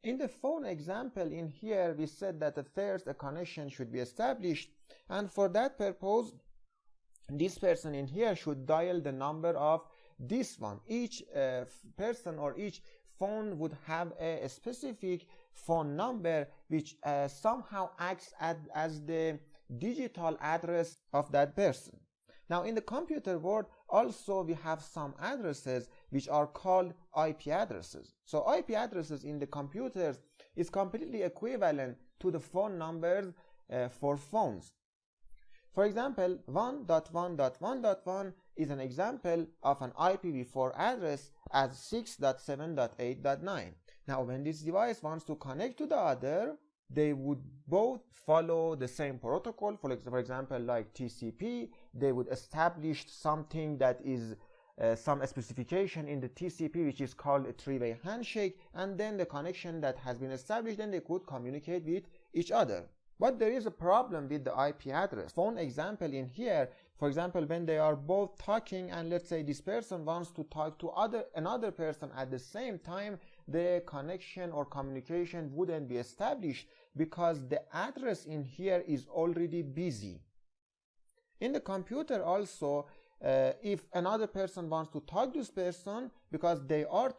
In the phone example in here, we said that first a connection should be established, and for that purpose this person in here should dial the number of this one. Each person or each phone would have a specific phone number which somehow acts as the digital address of that person. Now in the computer world also we have some addresses which are called IP addresses. So IP addresses in the computers is completely equivalent to the phone numbers for phones. For example, 1.1.1.1 is an example of an IPv4 address as 6.7.8.9. Now when this device wants to connect to the other, they would both follow the same protocol. For example, like TCP, they would establish something that is some specification in the TCP which is called a three-way handshake, and then the connection that has been established, then they could communicate with each other. But there is a problem with the IP address. Phone example in here, for example, when they are both talking and let's say this person wants to talk to another person at the same time, the connection or communication wouldn't be established because the address in here is already busy. In the computer also, if another person wants to talk to this person, because they are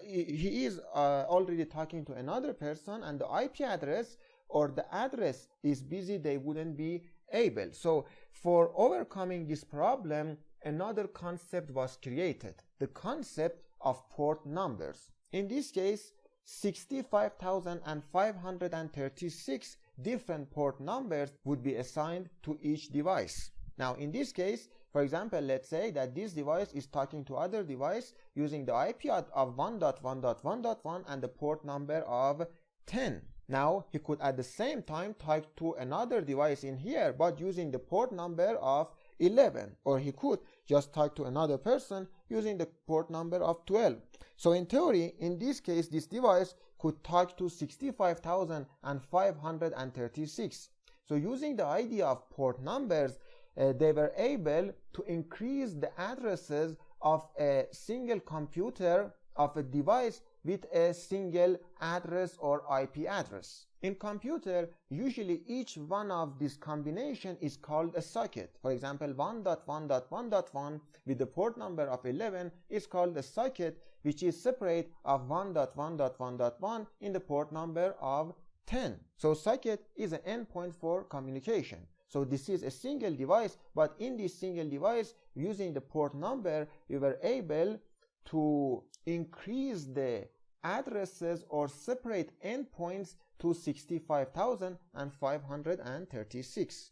he is already talking to another person and the IP address or the address is busy, they wouldn't be able. So for overcoming this problem, another concept was created, the concept of port numbers. In this case, 65,536 different port numbers would be assigned to each device. Now in this case, for example, let's say that this device is talking to other device using the IP of 1.1.1.1 and the port number of 10. Now he could at the same time talk to another device in here but using the port number of 11, or he could just talk to another person using the port number of 12. So in theory, in this case, this device could talk to 65,536. So using the idea of port numbers, they were able to increase the addresses of a single computer, of a device with a single address or IP address. In computer, usually each one of this combination is called a socket. For example, 1.1.1.1 with the port number of 11 is called a socket, which is separate of 1.1.1.1 in the port number of 10. So socket is an endpoint for communication. So this is a single device, but in this single device, using the port number, we were able to increase the addresses or separate endpoints to 65,536.